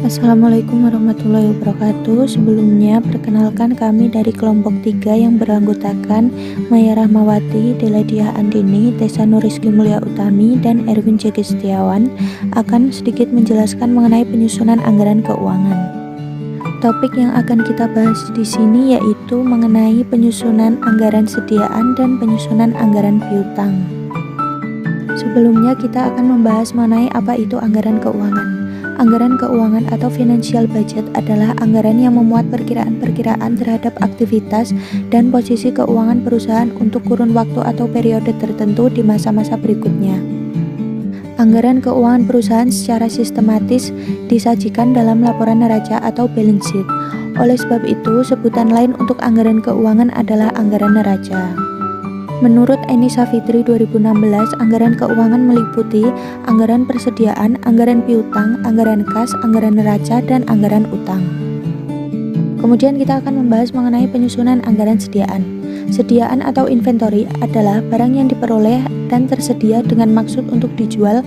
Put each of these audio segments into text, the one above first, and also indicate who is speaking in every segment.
Speaker 1: Assalamualaikum warahmatullahi wabarakatuh. Sebelumnya, perkenalkan kami dari kelompok 3 yang beranggotakan Maya Rahmawati, Deladiah Andini, Tessa Nuriski Mulia Utami, dan Erwin Jeki Setiawan akan sedikit menjelaskan mengenai penyusunan anggaran keuangan. Topik yang akan kita bahas di sini yaitu mengenai penyusunan anggaran sediaan dan penyusunan anggaran piutang. Sebelumnya kita akan membahas mengenai apa itu anggaran keuangan. Anggaran keuangan atau financial budget adalah anggaran yang memuat perkiraan-perkiraan terhadap aktivitas dan posisi keuangan perusahaan untuk kurun waktu atau periode tertentu di masa-masa berikutnya. Anggaran keuangan perusahaan secara sistematis disajikan dalam laporan neraca atau balance sheet. Oleh sebab itu, sebutan lain untuk anggaran keuangan adalah anggaran neraca. Menurut Eni Savitri 2016, anggaran keuangan meliputi anggaran persediaan, anggaran piutang, anggaran kas, anggaran neraca, dan anggaran utang. Kemudian kita akan membahas mengenai penyusunan anggaran sediaan. Sediaan atau inventory adalah barang yang diperoleh dan tersedia dengan maksud untuk dijual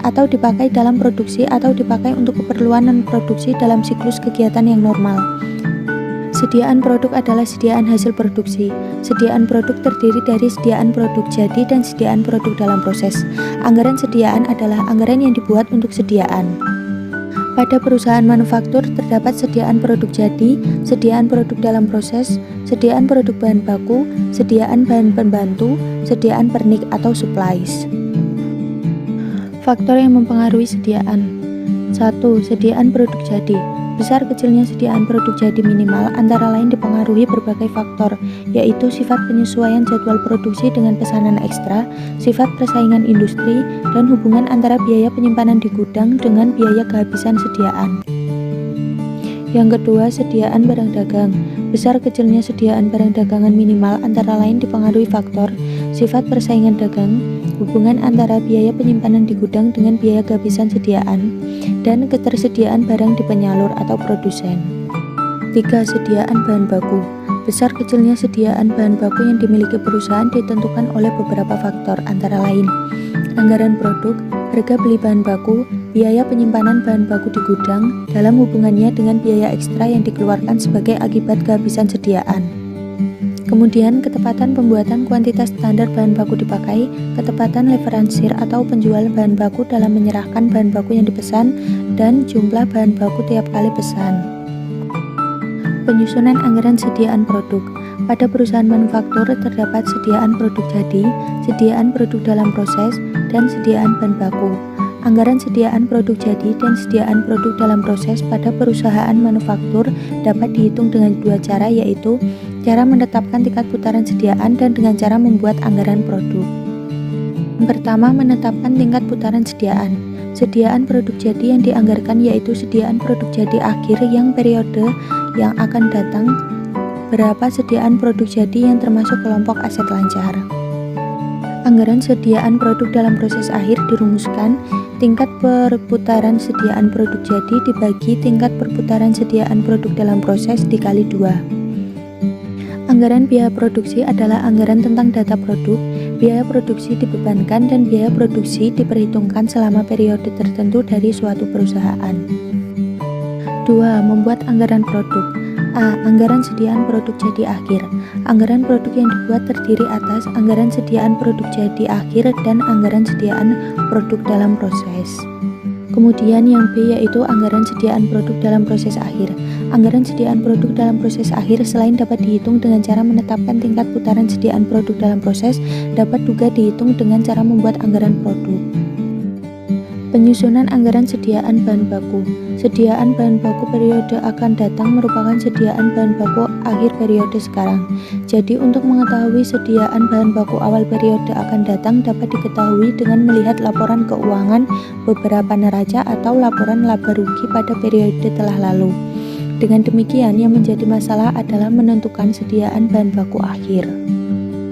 Speaker 1: atau dipakai dalam produksi atau dipakai untuk keperluan non-produksi dalam siklus kegiatan yang normal. Sediaan produk adalah sediaan hasil produksi. Sediaan produk terdiri dari sediaan produk jadi dan sediaan produk dalam proses. Anggaran sediaan adalah anggaran yang dibuat untuk sediaan. Pada perusahaan manufaktur terdapat sediaan produk jadi, sediaan produk dalam proses, sediaan produk bahan baku, sediaan bahan pembantu, sediaan pernik atau supplies. Faktor yang mempengaruhi sediaan. 1. Sediaan produk jadi. Besar kecilnya sediaan produk jadi minimal antara lain dipengaruhi berbagai faktor, yaitu sifat penyesuaian jadwal produksi dengan pesanan ekstra, sifat persaingan industri, dan hubungan antara biaya penyimpanan di gudang dengan biaya kehabisan sediaan. Yang kedua, sediaan barang dagang. Besar kecilnya sediaan barang dagangan minimal antara lain dipengaruhi faktor, sifat persaingan dagang, hubungan antara biaya penyimpanan di gudang dengan biaya kehabisan sediaan, dan ketersediaan barang di penyalur atau produsen. 3. Sediaan bahan baku. Besar kecilnya sediaan bahan baku yang dimiliki perusahaan ditentukan oleh beberapa faktor, antara lain anggaran produk, harga beli bahan baku, biaya penyimpanan bahan baku di gudang, dalam hubungannya dengan biaya ekstra yang dikeluarkan sebagai akibat kehabisan sediaan. Kemudian, ketepatan pembuatan kuantitas standar bahan baku dipakai, ketepatan leveransir atau penjual bahan baku dalam menyerahkan bahan baku yang dipesan, dan jumlah bahan baku tiap kali pesan. Penyusunan anggaran sediaan produk. Pada perusahaan manufaktur terdapat sediaan produk jadi, sediaan produk dalam proses, dan sediaan bahan baku. Anggaran sediaan produk jadi dan sediaan produk dalam proses pada perusahaan manufaktur dapat dihitung dengan dua cara, yaitu cara menetapkan tingkat putaran sediaan dan dengan cara membuat anggaran produk. Yang pertama, menetapkan tingkat putaran sediaan. Sediaan produk jadi yang dianggarkan yaitu sediaan produk jadi akhir yang periode yang akan datang, berapa sediaan produk jadi yang termasuk kelompok aset lancar. Anggaran sediaan produk dalam proses akhir dirumuskan tingkat perputaran sediaan produk jadi dibagi tingkat perputaran sediaan produk dalam proses dikali 2. Anggaran biaya produksi adalah anggaran tentang data produk. Biaya produksi dibebankan dan biaya produksi diperhitungkan selama periode tertentu dari suatu perusahaan. 2. Membuat anggaran produk. A. Anggaran sediaan produk jadi akhir. Anggaran produk yang dibuat terdiri atas anggaran sediaan produk jadi akhir dan anggaran sediaan produk dalam proses. Kemudian yang B yaitu anggaran sediaan produk dalam proses akhir. Anggaran sediaan produk dalam proses akhir selain dapat dihitung dengan cara menetapkan tingkat putaran sediaan produk dalam proses, dapat juga dihitung dengan cara membuat anggaran produk. Penyusunan anggaran sediaan bahan baku. Sediaan bahan baku periode akan datang merupakan sediaan bahan baku akhir periode sekarang. Jadi untuk mengetahui sediaan bahan baku awal periode akan datang dapat diketahui dengan melihat laporan keuangan beberapa neraca atau laporan laba rugi pada periode telah lalu. Dengan demikian, yang menjadi masalah adalah menentukan sediaan bahan baku akhir.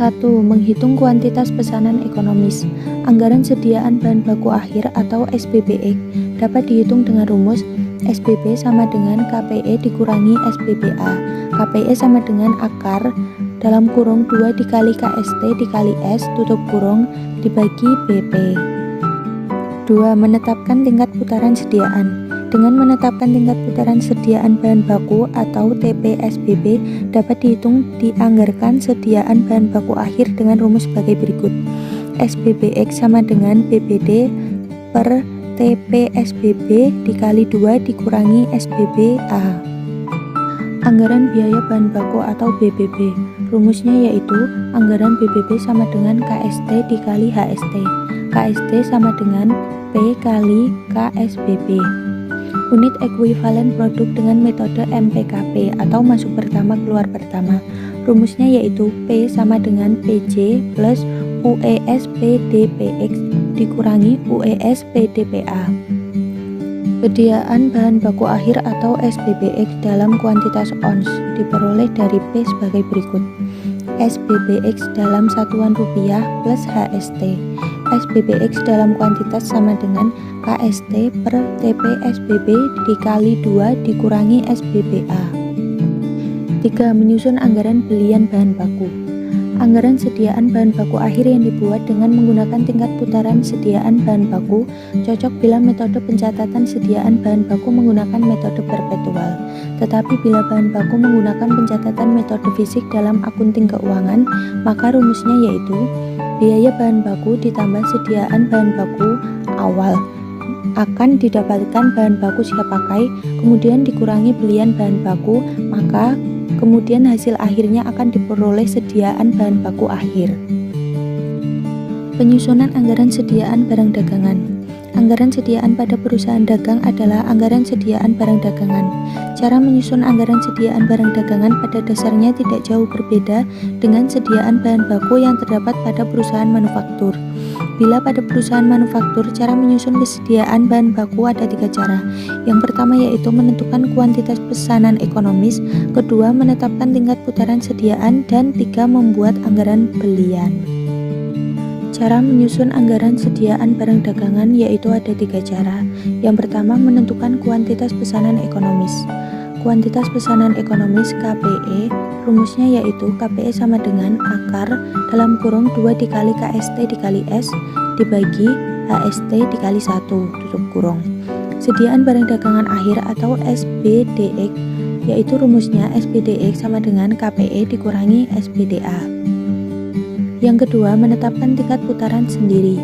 Speaker 1: 1. Menghitung kuantitas pesanan ekonomis. Anggaran sediaan bahan baku akhir atau SBBE dapat dihitung dengan rumus SBB sama dengan KPE dikurangi SBBA. KPE sama dengan akar dalam kurung 2 dikali KST dikali S tutup kurung dibagi BP. 2. Menetapkan tingkat putaran sediaan. Dengan menetapkan tingkat putaran sediaan bahan baku atau TPSBB dapat dihitung dianggarkan sediaan bahan baku akhir dengan rumus sebagai berikut. SBBX sama dengan BBD per TPSBB dikali 2 dikurangi SBBA. Anggaran biaya bahan baku atau BBB. Rumusnya yaitu anggaran BBB sama dengan KST dikali HST. KST sama dengan P kali KSBB. Unit ekuivalen produk dengan metode MPKP atau masuk pertama keluar pertama. Rumusnya yaitu P sama dengan PJ plus UES PDPX dikurangi UES PDPA. Sediaan bahan baku akhir atau SBBX dalam kuantitas ons diperoleh dari P sebagai berikut. SBBX dalam satuan rupiah plus HST. SBBX dalam kuantitas sama dengan KST per TPSBB dikali 2 dikurangi SBBA. 3. Menyusun anggaran belian bahan baku. Anggaran sediaan bahan baku akhir yang dibuat dengan menggunakan tingkat putaran sediaan bahan baku cocok bila metode pencatatan sediaan bahan baku menggunakan metode perpetual. Tetapi bila bahan baku menggunakan pencatatan metode fisik dalam akunting keuangan, maka rumusnya yaitu biaya bahan baku ditambah sediaan bahan baku awal akan didapatkan bahan baku siap pakai, kemudian dikurangi belian bahan baku, maka kemudian hasil akhirnya akan diperoleh sediaan bahan baku akhir. Penyusunan anggaran sediaan barang dagangan. Anggaran sediaan pada perusahaan dagang adalah anggaran sediaan barang dagangan. Cara menyusun anggaran sediaan barang dagangan pada dasarnya tidak jauh berbeda dengan sediaan bahan baku yang terdapat pada perusahaan manufaktur. Bila pada perusahaan manufaktur, cara menyusun kesediaan bahan baku ada 3 cara. Yang pertama yaitu menentukan kuantitas pesanan ekonomis, kedua menetapkan tingkat putaran sediaan, dan 3 membuat anggaran belian. Cara menyusun anggaran sediaan barang dagangan yaitu ada 3 cara. Yang pertama menentukan kuantitas pesanan ekonomis. Kuantitas pesanan ekonomis KPE, rumusnya yaitu KPE sama dengan akar dalam kurung 2 dikali KST dikali S dibagi HST dikali 1 tutup kurung. Sediaan barang dagangan akhir atau SBDX, yaitu rumusnya SBDX sama dengan KPE dikurangi SBDA. Yang kedua, menetapkan tingkat putaran sendiri.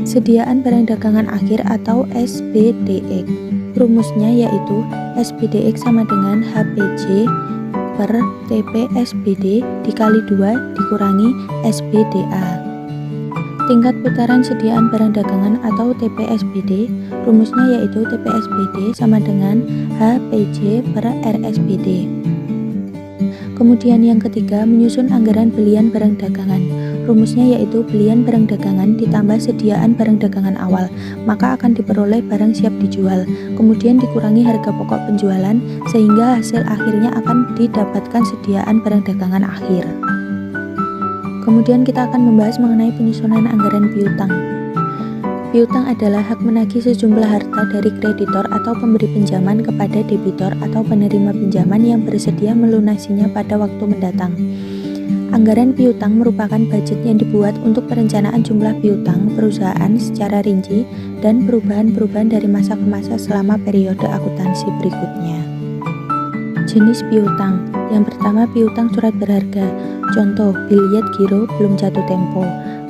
Speaker 1: Sediaan barang dagangan akhir atau SBDX. Rumusnya yaitu SBDX sama dengan HPJ per TPSBD dikali 2 dikurangi SBDA. Tingkat putaran sediaan barang dagangan atau TPSBD, rumusnya yaitu TPSBD sama dengan HPJ per RSBD. Kemudian yang ketiga, menyusun anggaran belian barang dagangan. Rumusnya yaitu belian barang dagangan ditambah sediaan barang dagangan awal, maka akan diperoleh barang siap dijual, kemudian dikurangi harga pokok penjualan, sehingga hasil akhirnya akan didapatkan sediaan barang dagangan akhir. Kemudian kita akan membahas mengenai penyusunan anggaran piutang. Piutang adalah hak menagih sejumlah harta dari kreditor atau pemberi pinjaman kepada debitor atau penerima pinjaman yang bersedia melunasinya pada waktu mendatang. Anggaran piutang merupakan budget yang dibuat untuk perencanaan jumlah piutang perusahaan secara rinci dan perubahan-perubahan dari masa ke masa selama periode akuntansi berikutnya. Jenis piutang. Yang pertama, piutang surat berharga. Contoh, biliet giro belum jatuh tempo.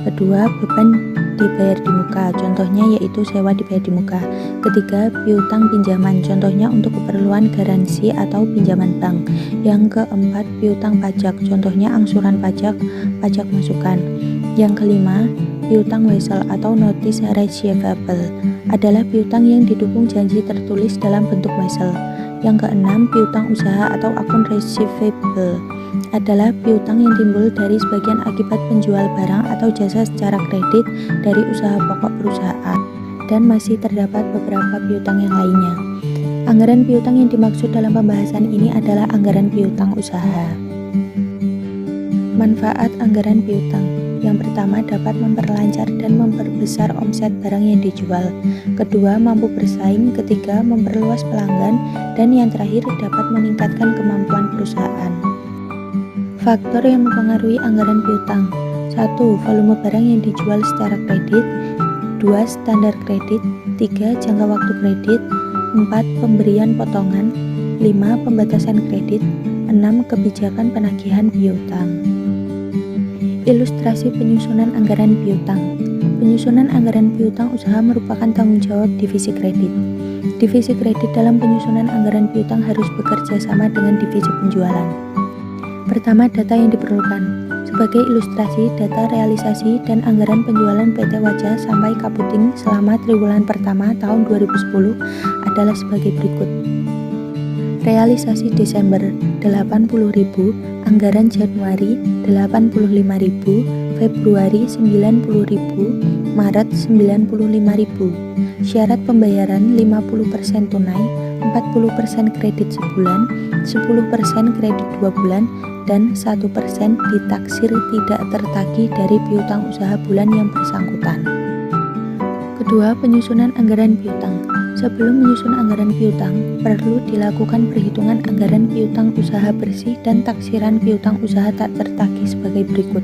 Speaker 1: Kedua, beban dibayar di muka. Contohnya yaitu sewa dibayar di muka. Ketiga, piutang pinjaman. Contohnya untuk keperluan garansi atau pinjaman bank. Yang keempat, piutang pajak. Contohnya angsuran pajak, pajak masukan. Yang kelima, piutang wesel atau notice receivable adalah piutang yang didukung janji tertulis dalam bentuk wesel. Yang keenam, piutang usaha atau akun receivable adalah piutang yang timbul dari sebagian akibat penjual barang atau jasa secara kredit dari usaha pokok perusahaan, dan masih terdapat beberapa piutang yang lainnya. Anggaran piutang yang dimaksud dalam pembahasan ini adalah anggaran piutang usaha. Manfaat anggaran piutang. Yang pertama, dapat memperlancar dan memperbesar omset barang yang dijual. Kedua, mampu bersaing. Ketiga, memperluas pelanggan. Dan yang terakhir, dapat meningkatkan kemampuan perusahaan. Faktor yang mempengaruhi anggaran piutang. 1. Volume barang yang dijual secara kredit. 2. Standar kredit. 3. Jangka waktu kredit. 4. Pemberian potongan. 5. Pembatasan kredit. 6. Kebijakan penagihan piutang. Ilustrasi penyusunan anggaran piutang. Penyusunan anggaran piutang usaha merupakan tanggung jawab divisi kredit. Divisi kredit dalam penyusunan anggaran piutang harus bekerja sama dengan divisi penjualan. Pertama, data yang diperlukan. Sebagai ilustrasi, data realisasi dan anggaran penjualan PT Wajah sampai Kaputing selama triwulan pertama tahun 2010 adalah sebagai berikut. Realisasi Desember 80.000, anggaran Januari 85.000, Februari 90.000, Maret 95.000. Syarat pembayaran 50% tunai, 40% kredit sebulan, 10% kredit 2 bulan, dan 1% ditaksir tidak tertagih dari piutang usaha bulan yang bersangkutan. Kedua, penyusunan anggaran piutang. Sebelum menyusun anggaran piutang, perlu dilakukan perhitungan anggaran piutang usaha bersih dan taksiran piutang usaha tak tertagih sebagai berikut.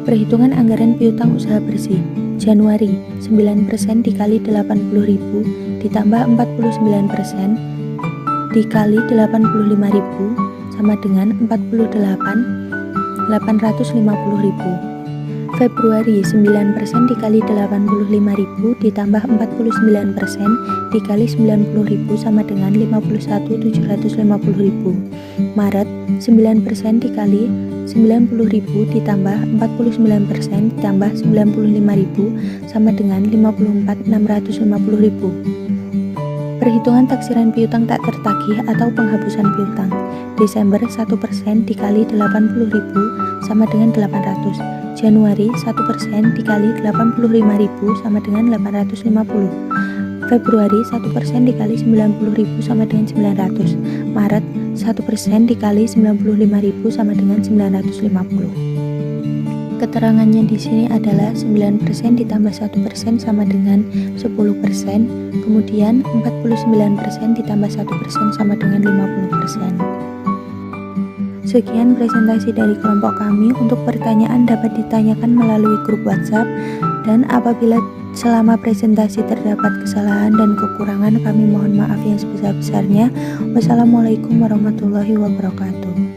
Speaker 1: Perhitungan anggaran piutang usaha bersih. Januari, 9% dikali 80.000 ditambah 49% dikali 85.000 sama dengan 48.850.000. Februari, 9% dikali 85.000 ditambah 49% dikali 90.000 sama dengan 51.750.000. Maret, 9% dikali 90.000 ditambah 49% ditambah 95.000 sama dengan 54.650.000. Perhitungan taksiran piutang tak tertagih atau penghapusan piutang. Desember, 1% dikali 80.000 sama dengan 800. Januari, 1% dikali 85.000 sama dengan 850. Februari, 1% dikali 90.000 sama dengan 900. Maret, 1% dikali 95.000 sama dengan 950. Keterangannya di sini adalah 9% ditambah 1% sama dengan 10%, kemudian 49% ditambah 1% sama dengan 50%. Sekian presentasi dari kelompok kami. Untuk pertanyaan dapat ditanyakan melalui grup WhatsApp, dan apabila selama presentasi terdapat kesalahan dan kekurangan, kami mohon maaf yang sebesar-besarnya. Wassalamualaikum warahmatullahi wabarakatuh.